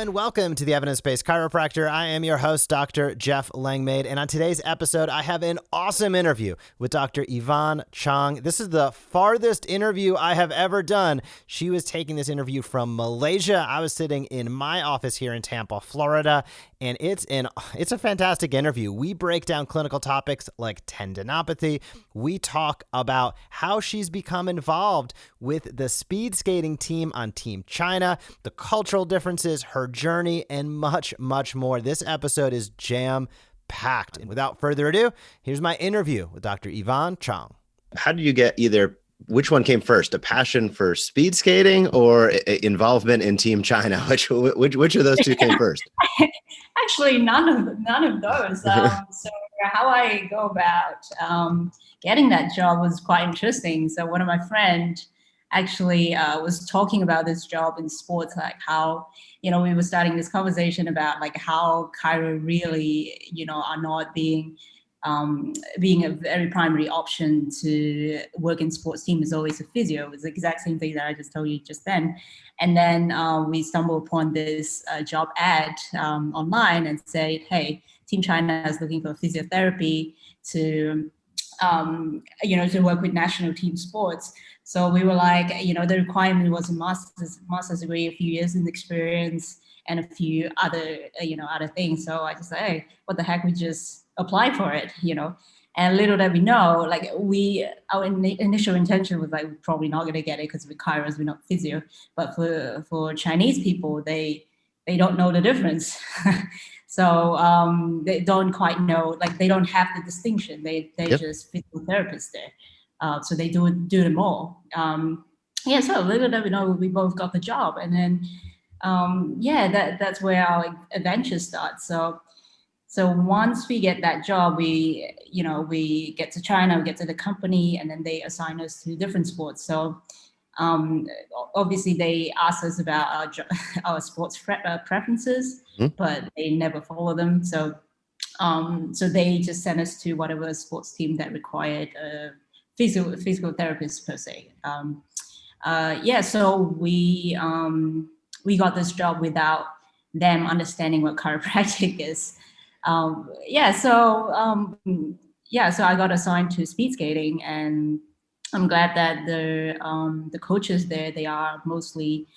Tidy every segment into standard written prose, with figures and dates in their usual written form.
and welcome to the Evidence Based Chiropractor. I am your host, Dr. Jeff Langmaid, and on today's episode, I have an awesome interview with Dr. Yvonne Chong. This is the farthest interview I have ever done. She was taking this interview from Malaysia. I was sitting in my office here in Tampa, Florida, and it's a fantastic interview. We break down clinical topics like tendinopathy. We talk about how she's become involved with the speed skating team on Team China, the cultural differences, her journey, and much, much more. This episode is jam-packed. And without further ado, here's my interview with Dr. Yvonne Chong. How did you get which one came first, a passion for speed skating or involvement in Team China? Which of those two came first? Actually, none of those. So how I go about getting that job was quite interesting. So one of my friends actually was talking about this job in sports, like how, we were starting this conversation about like how chiro really, are not being a very primary option to work in sports team is always a physio. It was the exact same thing that I just told you just then. And then we stumbled upon this job ad online and said, hey, Team China is looking for physiotherapy to work with national team sports. So we were like, the requirement was a master's degree, a few years in experience, and a few other things. So I just said, hey, what the heck, we just apply for it, And little that we know, like our initial intention was like, we're probably not going to get it because we're chiros, we're not physio. But for Chinese people, they don't know the difference. So they don't quite know, like they don't have the distinction. They just physiotherapists there. So they do them all. So little that we know, we both got the job. And then, that's where our adventure starts. So once we get that job, we get to China, we get to the company, and then they assign us to different sports. So obviously they ask us about our sports preferences, but they never follow them. So they just send us to whatever sports team that required a physical therapist per se. So we got this job without them understanding what chiropractic is. So I got assigned to speed skating, and I'm glad that the coaches there, they are mostly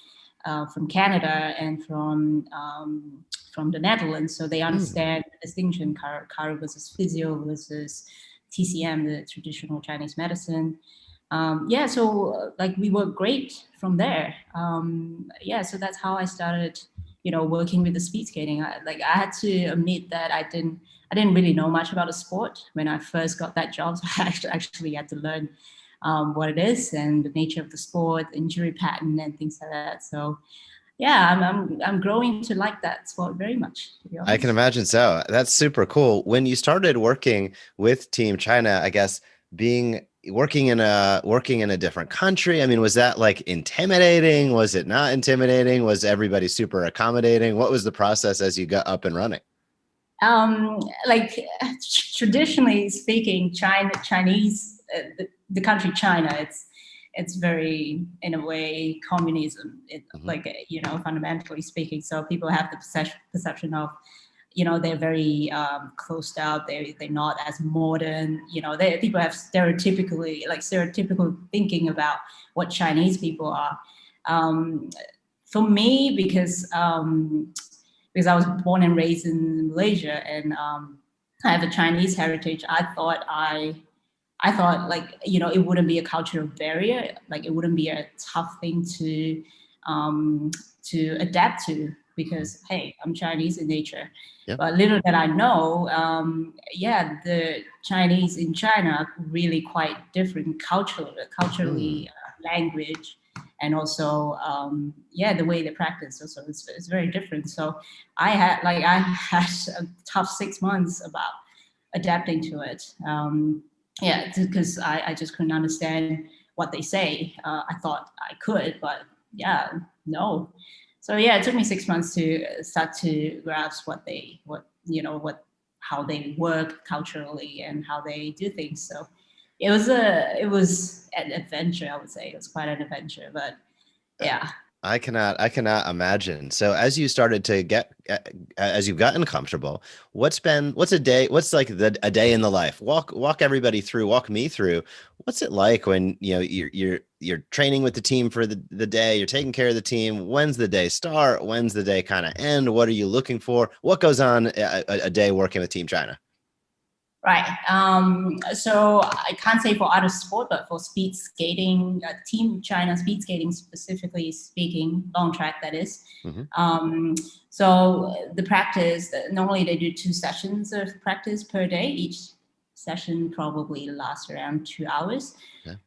from Canada and from the Netherlands, so they understand the distinction, chiro versus physio versus TCM, the traditional Chinese medicine. So we work great from there. So that's how I started, working with the speed skating. I had to admit that I didn't really know much about the sport when I first got that job. So I actually had to learn what it is and the nature of the sport, injury pattern, and things like that. So I'm growing to like that sport very much, to be honest. I can imagine so. That's super cool. When you started working with Team China, I guess working in a different country, I mean, was that like intimidating? Was it not intimidating? Was everybody super accommodating? What was the process as you got up and running? Traditionally speaking, Chinese, the country China, it's very, in a way, communism, fundamentally speaking. So people have the perception of, they're very closed out. They're not as modern. People have stereotypical thinking about what Chinese people are. For me, because I was born and raised in Malaysia, and I have a Chinese heritage, I thought it wouldn't be a cultural barrier. Like it wouldn't be a tough thing to adapt to, because hey, I'm Chinese in nature. Yep. But little that I know, the Chinese in China are really quite different culturally, language, and also the way they practice also is very different. So I had a tough 6 months about adapting to it. Because I just couldn't understand what they say. I thought I could, but no. So it took me 6 months to start to grasp how they work culturally and how they do things. So it was an adventure, I would say. It was quite an adventure, but yeah. I cannot imagine. So as you started to as you've gotten comfortable, what's a day, what's like a day in the life? Walk everybody through, walk me through. What's it like when, you're training with the team for the day, you're taking care of the team. When's the day start? When's the day kind of end? What are you looking for? What goes on a day working with Team China? Right. So I can't say for other sport, but for speed skating, Team China speed skating specifically speaking, long track that is. So the practice, normally they do 2 sessions of practice per day. Each session probably lasts around 2 hours. Okay.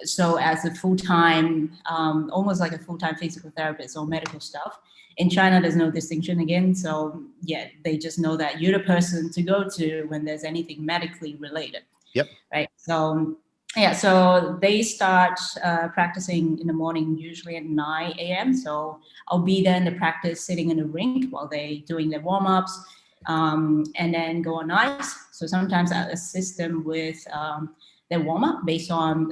So as a full-time, almost like a full-time physical therapist or medical staff, in China, there's no distinction again. So yeah, they just know that you're the person to go to when there's anything medically related. Yep. Right. So yeah, so they start practicing in the morning, usually at 9 a.m. So I'll be there in the practice, sitting in the rink while they're doing their warm-ups, and then go on ice. So sometimes I assist them with their warm-up based on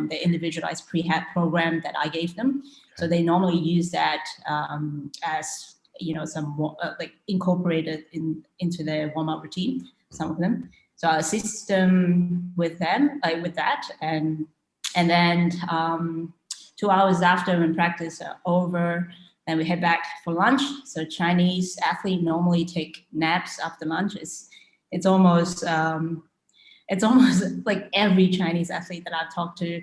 the individualized prehab program that I gave them. So they normally use that as, some like incorporated into their warm-up routine, some of them. So I assist them with that. And then 2 hours after when practice are over, then we head back for lunch. So Chinese athletes normally take naps after lunch. It's almost like every Chinese athlete that I've talked to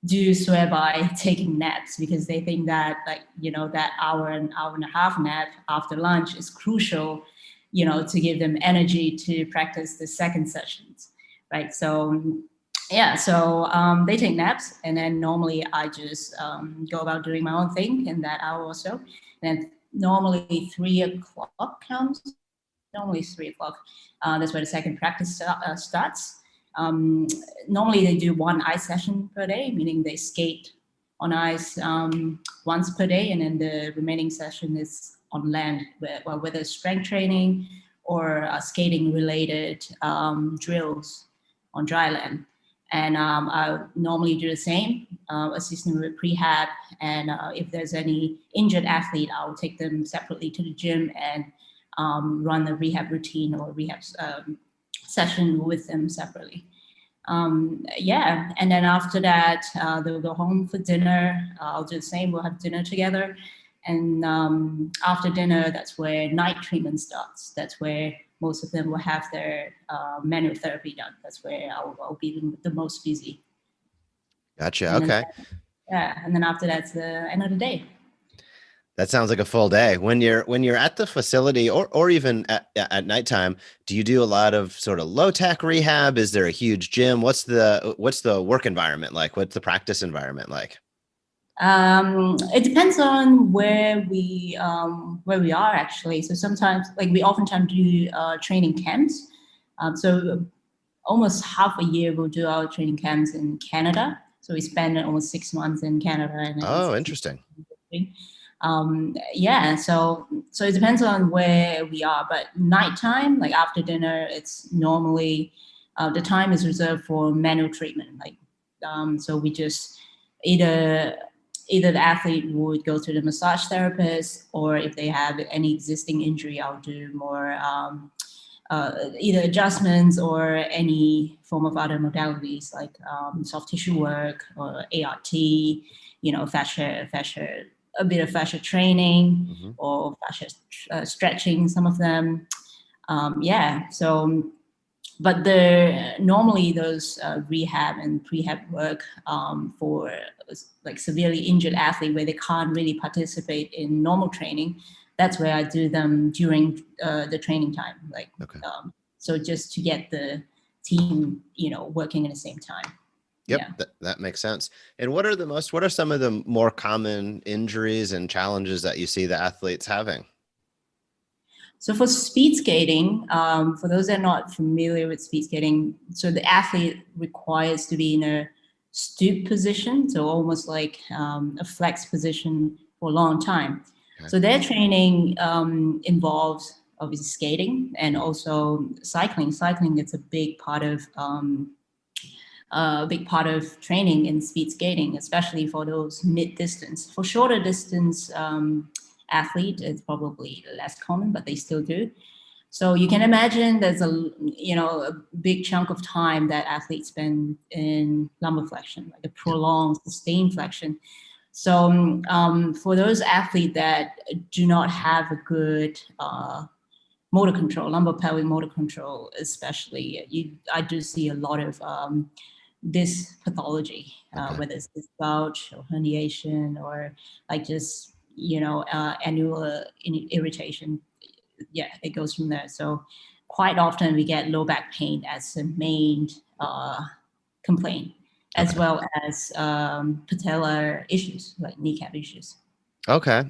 do swear by taking naps, because they think that that hour and a half nap after lunch is crucial, to give them energy to practice the second sessions, right? So yeah, so they take naps, and then normally I just go about doing my own thing in that hour or so. And then normally 3 o'clock comes. Normally 3 o'clock. That's where the second practice starts. Normally they do 1 ice session per day, meaning they skate on ice once per day, and then the remaining session is on land, whether it's strength training or skating related drills on dry land. And I normally do the same, assisting with prehab, and if there's any injured athlete, I'll take them separately to the gym and run the rehab routine or rehab session with them separately. And then after that, they'll go home for dinner. I'll do the same. We'll have dinner together. And after dinner, that's where night treatment starts. That's where most of them will have their manual therapy done. That's where I'll be the most busy. Gotcha. And okay. And then after that's the end of the day. That sounds like a full day. When you're at the facility or even at nighttime, do you do a lot of sort of low tech rehab? Is there a huge gym? What's the work environment like? What's the practice environment like? It depends on where we are actually. So sometimes, like we oftentimes do training camps. So almost half a year we'll do our training camps in Canada. So we spend almost 6 months in Canada. And Interesting. So it depends on where we are, but nighttime, like after dinner, it's normally the time is reserved for manual treatment. So we just either the athlete would go to the massage therapist, or if they have any existing injury, I'll do more either adjustments or any form of other modalities like soft tissue work or ART, fascia, a bit of fascia training or fascia stretching, some of them. But normally those rehab and prehab work for like severely injured athlete where they can't really participate in normal training, that's where I do them during the training time. So just to get the team, working at the same time. Yep, Yeah. that makes sense. And what are some of the more common injuries and challenges that you see the athletes having? So for speed skating, for those that are not familiar with speed skating, so the athlete requires to be in a stoop position, so almost like a flex position for a long time. Okay. So their training involves obviously skating and also cycling. Cycling is a big part of a big part of training in speed skating, especially for those mid-distance. For shorter distance athlete, it's probably less common, but they still do. So you can imagine there's a big chunk of time that athletes spend in lumbar flexion, like a prolonged, sustained flexion. So for those athletes that do not have a good motor control, lumbar pelvic motor control, especially, I do see a lot of this pathology, whether it's this gouge or herniation or like just annual irritation. Yeah, it goes from there. So quite often we get low back pain as a main complaint, as well as patellar issues like kneecap issues. Okay.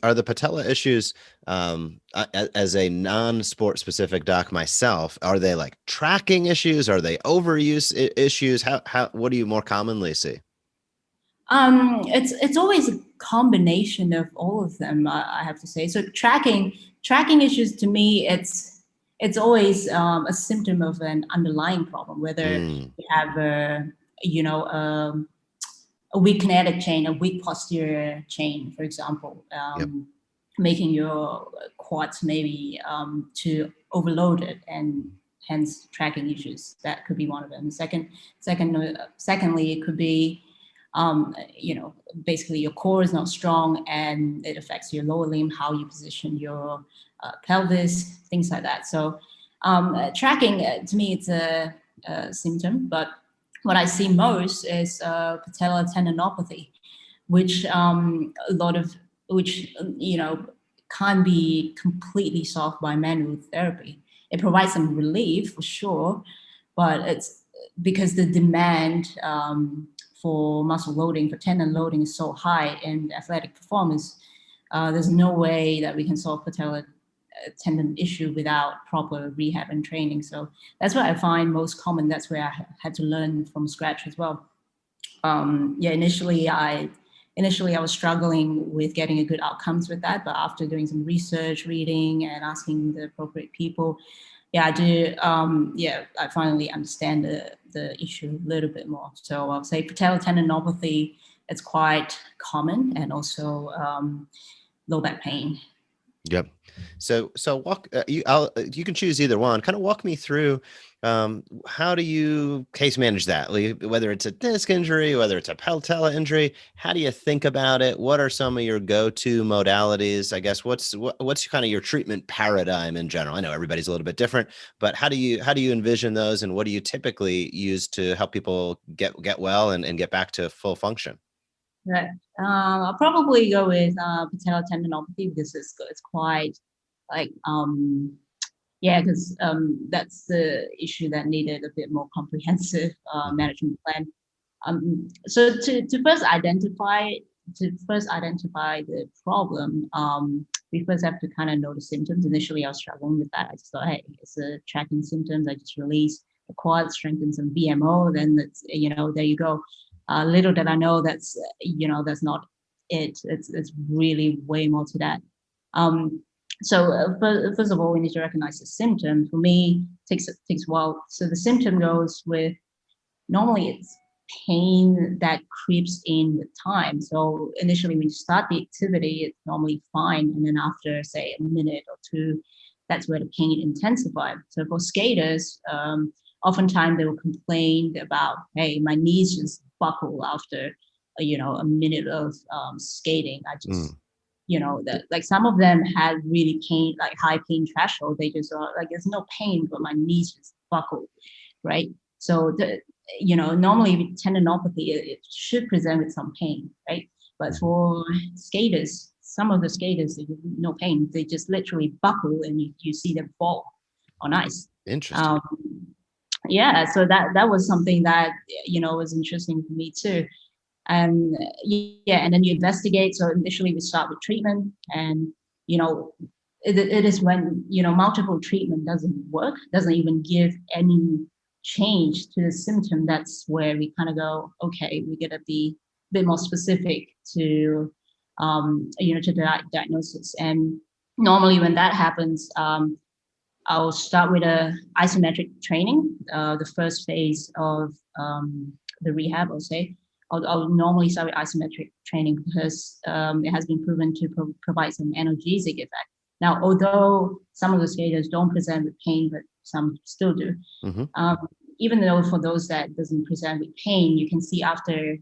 Are the patella issues, as a non-sport specific doc myself, are they like tracking issues? Are they overuse issues? What do you more commonly see? It's always a combination of all of them, I have to say. So tracking issues, to me, it's always a symptom of an underlying problem, whether you have a weak kinetic chain, a weak posterior chain, for example, making your quads maybe too overloaded, and hence tracking issues. That could be one of them. Secondly, it could be basically your core is not strong and it affects your lower limb, how you position your pelvis, things like that. So tracking, to me, it's a symptom, but what I see most is Patella Tendinopathy, which can't be completely solved by manual therapy. It provides some relief for sure, but it's because the demand for muscle loading, for tendon loading is so high in athletic performance, there's no way that we can solve patella tendon issue without proper rehab and training. So that's what I find most common. That's where I had to learn from scratch as well. Initially I was struggling with getting a good outcomes with that, but after doing some research, reading, and asking the appropriate people, I do. I finally understand the issue a little bit more. So I'll say Patella tendinopathy, it's quite common, and also low back pain. Yep. So walk. You can choose either one. Kind of walk me through. How do you case manage that? Whether it's a disc injury, whether it's a patella injury, how do you think about it? What are some of your go-to modalities? I guess what's kind of your treatment paradigm in general? I know everybody's a little bit different, but how do you envision those, and what do you typically use to help people get well and get back to full function? Right. I'll probably go with patella tendinopathy because it's quite like because that's the issue that needed a bit more comprehensive management plan. So to first identify the problem, we first have to kind of know the symptoms. Initially, I was struggling with that. I just thought, hey, it's a tracking symptoms. I just release the quad, strengthen some VMO, then that's there you go. Little did I know that's not it. It's really way more to that. So first of all, we need to recognize the symptom. For me, it takes a while. So the symptom goes with, normally it's pain that creeps in with time. So initially when you start the activity, it's normally fine. And then after, say, a minute or two, that's where the pain intensifies. So for skaters, oftentimes they will complain about, hey, my knees just buckle after a minute of skating. I just like some of them had really pain, like high pain threshold. They just are like, there's no pain, but my knees just buckle, right? So normally with tendinopathy, it should present with some pain, right? But for skaters, some of the skaters, no pain. They just literally buckle, and you see them fall on ice. Interesting. So that was something that was interesting for me too. And and then you investigate. So initially we start with treatment, and it is when multiple treatment doesn't work, doesn't even give any change to the symptom. That's where we kind of go, okay, we gotta be a bit more specific to to the diagnosis. And normally when that happens, I'll start with a isometric training, the first phase of the rehab, I'll say. I'll normally start with isometric training because it has been proven to provide some analgesic effect. Now, although some of the skaters don't present with pain, but some still do, even though for those that doesn't present with pain, you can see after,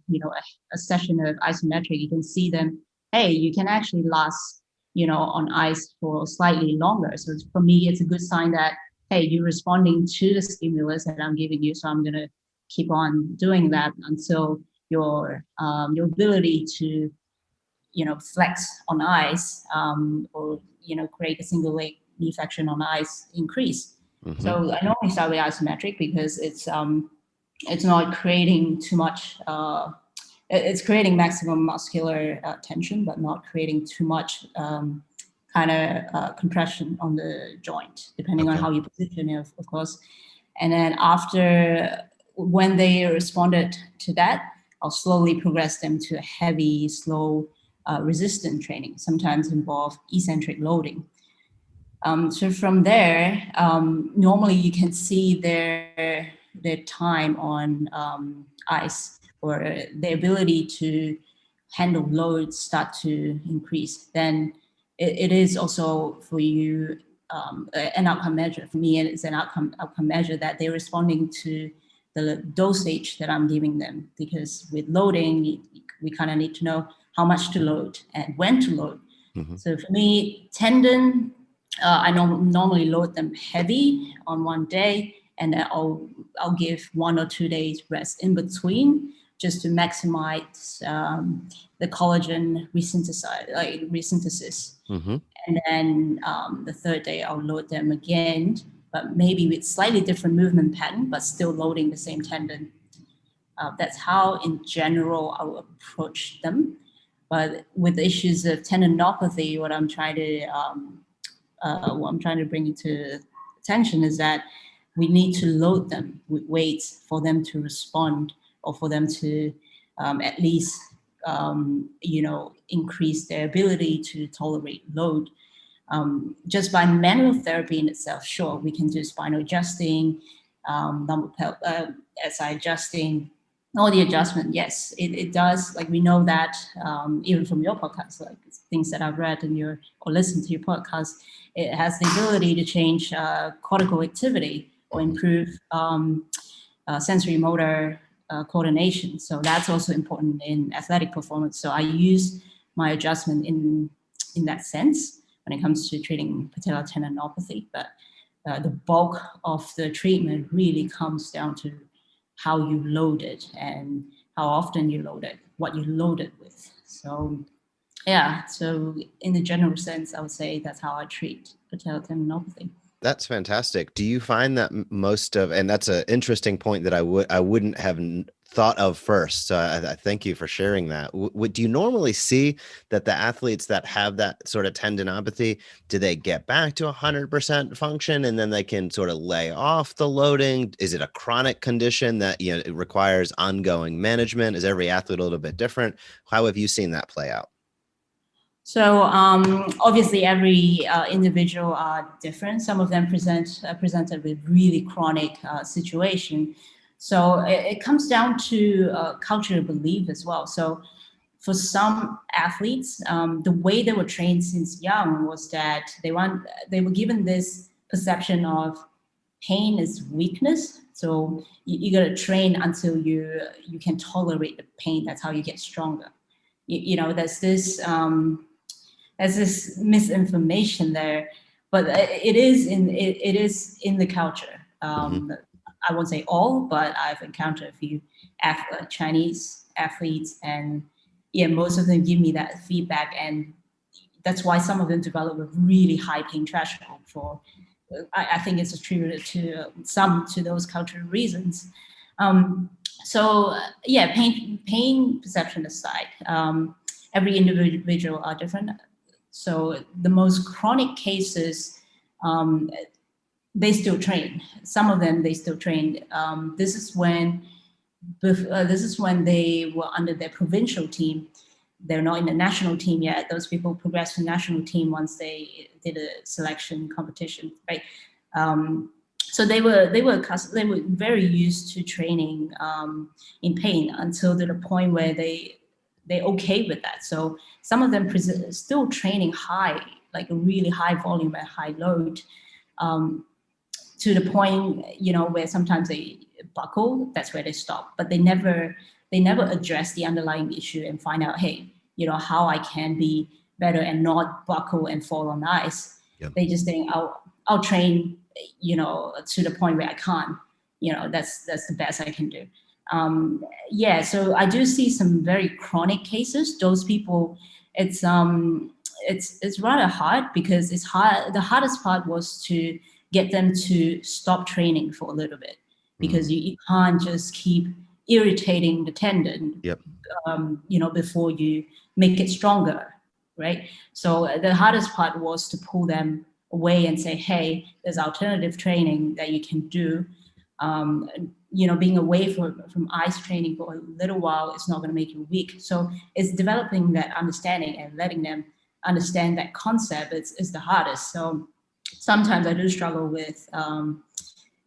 a session of isometric, you can see them, hey, you can actually last, on ice for slightly longer. So for me, it's a good sign that, hey, you're responding to the stimulus that I'm giving you. So I'm going to keep on doing that until your ability to, flex on ice or, create a single leg knee flexion on ice increase. So I normally start with isometric because it's not creating too much. It's creating maximum muscular tension, but not creating too much compression on the joint, depending on how you position it, of course. And then when they responded to that, I'll slowly progress them to a heavy, slow, resistant training, sometimes involve eccentric loading. So from there, normally you can see their time on ice or their ability to handle loads start to increase. Then it is also for you an outcome measure. For me, it's an outcome measure that they're responding to the dosage that I'm giving them, because with loading, we kind of need to know how much to load and when to load. So for me, tendon, I normally load them heavy on one day, and then I'll give 1 or 2 days rest in between, just to maximize the collagen resynthesis. And then the third day I'll load them again, but maybe with slightly different movement pattern, but still loading the same tendon. That's how, in general, I will approach them. But with the issues of tendinopathy, what I'm trying to bring into attention is that we need to load them with weights for them to respond, or for them to at least increase their ability to tolerate load. Just by manual therapy in itself, sure, we can do spinal adjusting, SI adjusting, all the adjustment. Yes, it does. Like, we know that even from your podcast, like things that I've read or listened to your podcast, it has the ability to change cortical activity or improve sensory motor coordination. So that's also important in athletic performance. So I use my adjustment in that sense when it comes to treating Patella Tendinopathy. But the bulk of the treatment really comes down to how you load it and how often you load it, what you load it with. So yeah, so in the general sense, I would say that's how I treat Patella Tendinopathy. That's fantastic. Do you find that and that's an interesting point that I wouldn't have thought of first. So I thank you for sharing that. Do you normally see that the athletes that have that sort of tendinopathy, do they get back to 100% function and then they can sort of lay off the loading? Is it a chronic condition that it requires ongoing management? Is every athlete a little bit different? How have you seen that play out? So obviously every individual are different. Some of them presented with really chronic situation. So it comes down to cultural belief as well. So for some athletes, the way they were trained since young was that they were given this perception of pain is weakness. So you got to train until you can tolerate the pain. That's how you get stronger. There's this misinformation there, but it is in the culture. I won't say all, but I've encountered a few Chinese athletes, and most of them give me that feedback, and that's why some of them develop a really high pain threshold. I think it's attributed to those cultural reasons. Pain perception aside, every individual are different. So the most chronic cases, they still train. Some of them, they still train. This is when they were under their provincial team. They're not in the national team yet. Those people progressed to the national team once they did a selection competition, right? So they were very used to training in pain until to the point where they're okay with that. So some of them still training high, like a really high volume and high load, to the point, where sometimes they buckle. That's where they stop. But they never address the underlying issue and find out, hey, how I can be better and not buckle and fall on ice. Yep. They just think, I'll train, to the point where I can't. That's the best I can do. So I do see some very chronic cases. Those people, it's rather hard, because it's hard. The hardest part was to get them to stop training for a little bit, because you can't just keep irritating the tendon, yep. Before you make it stronger, right? So the hardest part was to pull them away and say, hey, there's alternative training that you can do. Being away from ice training for a little while is not going to make you weak. So it's developing that understanding and letting them understand that concept is the hardest. So sometimes I do struggle with,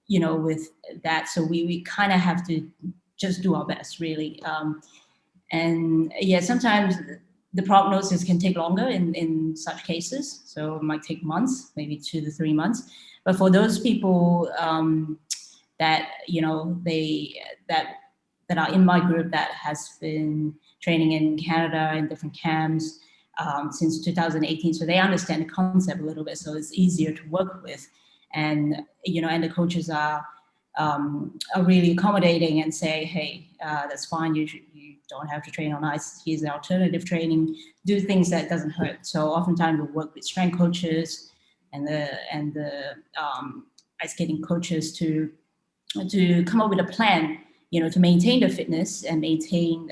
with that. So we kind of have to just do our best, really. Sometimes the prognosis can take longer in such cases. So it might take months, maybe 2 to 3 months. But for those people that are in my group that has been training in Canada in different camps since 2018, so they understand the concept a little bit, so it's easier to work with, and the coaches are really accommodating and say, hey, that's fine, you don't have to train on ice, here's the alternative training, do things that doesn't hurt. So oftentimes we work with strength coaches and the ice skating coaches to come up with a plan, to maintain the fitness and maintain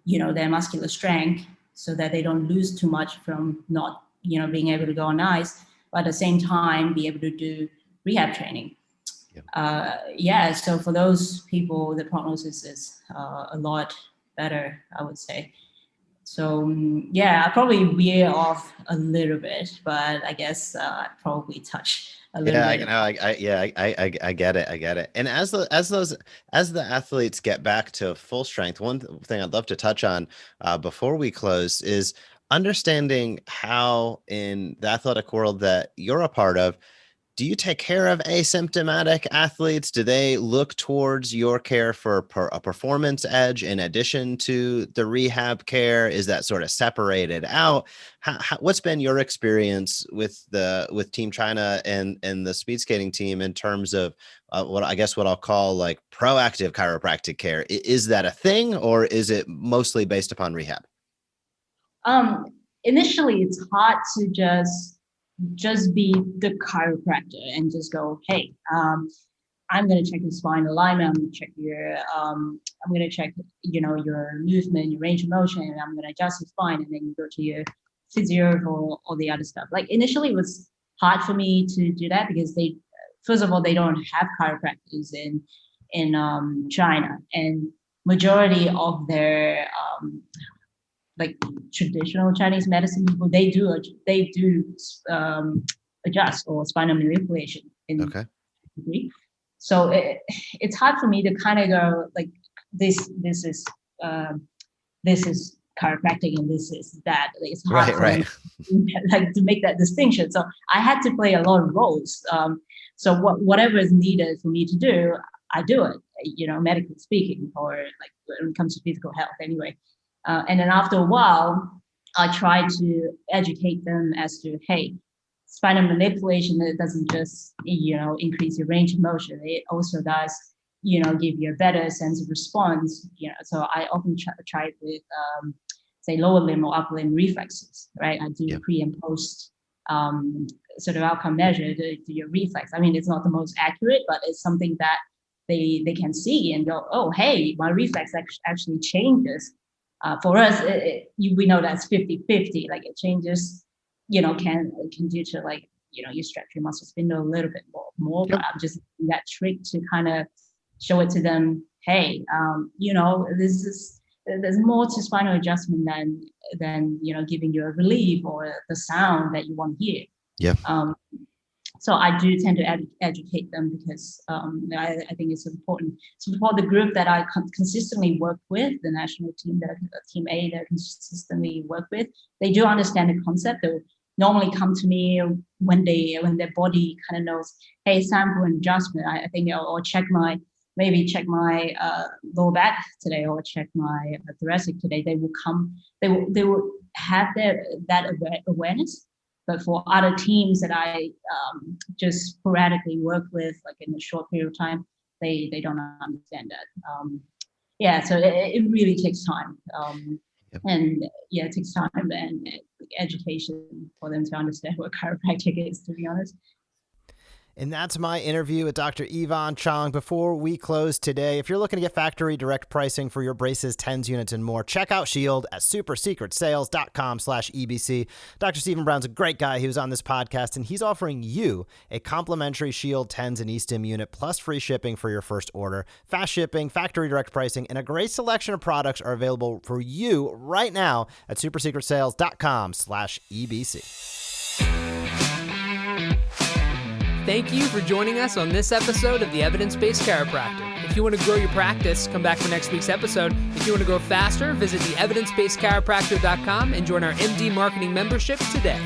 their muscular strength, so that they don't lose too much from not being able to go on ice, but at the same time be able to do rehab training. Yep. So for those people, the prognosis is a lot better, I would say. So I probably veer off a little bit, but I guess I probably touch a little bit. I get it. And as the athletes get back to full strength, one thing I'd love to touch on before we close is understanding how, in the athletic world that you're a part of, do you take care of asymptomatic athletes? Do they look towards your care for a performance edge in addition to the rehab care? Is that sort of separated out? What's been your experience with Team China and the speed skating team in terms of what I'll call like proactive chiropractic care? Is that a thing, or is it mostly based upon rehab? Initially, it's hard to just be the chiropractor and just go, hey, I'm going to check your spine alignment. I'm going to check your movement, your range of motion, and I'm going to adjust your spine, and then you go to your physio for all the other stuff. Like initially, it was hard for me to do that, because first of all, they don't have chiropractors in China, and majority of their like traditional Chinese medicine people, they do adjust or spinal manipulation in degree. So it's hard for me to kind of go like this is chiropractic and this is that. It's hard for me, like to make that distinction. So I had to play a lot of roles. So whatever is needed for me to do, I do it. Medically speaking, or like when it comes to physical health, anyway. And then after a while, I try to educate them as to, hey, spinal manipulation, it doesn't just, increase your range of motion. It also does, give you a better sense of response. So I often try it with, say, lower limb or upper limb reflexes, right? I do pre and post sort of outcome measure to your reflex. I mean, it's not the most accurate, but it's something that they can see and go, oh, hey, my reflex actually changes. For us, we know that's 50-50. Like it changes, can due to like, you stretch your muscle spindle a little bit more. But I'm just using that trick to kind of show it to them. Hey, there's more to spinal adjustment than giving you a relief or the sound that you want to hear. Yeah. So I do tend to educate them because I think it's important. So for the group that I consistently work with, the national team, Team A that I consistently work with, they do understand the concept. They'll normally come to me when their body kind of knows, hey, it's time for an adjustment. I think I'll check my lower back today, or check my thoracic today. They will come. They will have that awareness. But for other teams that I just sporadically work with, like in a short period of time, they don't understand that. So it really takes time. And it takes time and education for them to understand what chiropractic is, to be honest. And that's my interview with Dr. Yvonne Chong. Before we close today, if you're looking to get factory direct pricing for your braces, TENS units, and more, check out Shield at supersecretsales.com/EBC. Dr. Stephen Brown's a great guy. He was on this podcast, and he's offering you a complimentary Shield, TENS, and eStim unit, plus free shipping for your first order. Fast shipping, factory direct pricing, and a great selection of products are available for you right now at supersecretsales.com/EBC. Thank you for joining us on this episode of the Evidence Based Chiropractor. If you want to grow your practice, come back for next week's episode. If you want to grow faster, visit the evidencebasedchiropractor.com and join our MD Marketing membership today.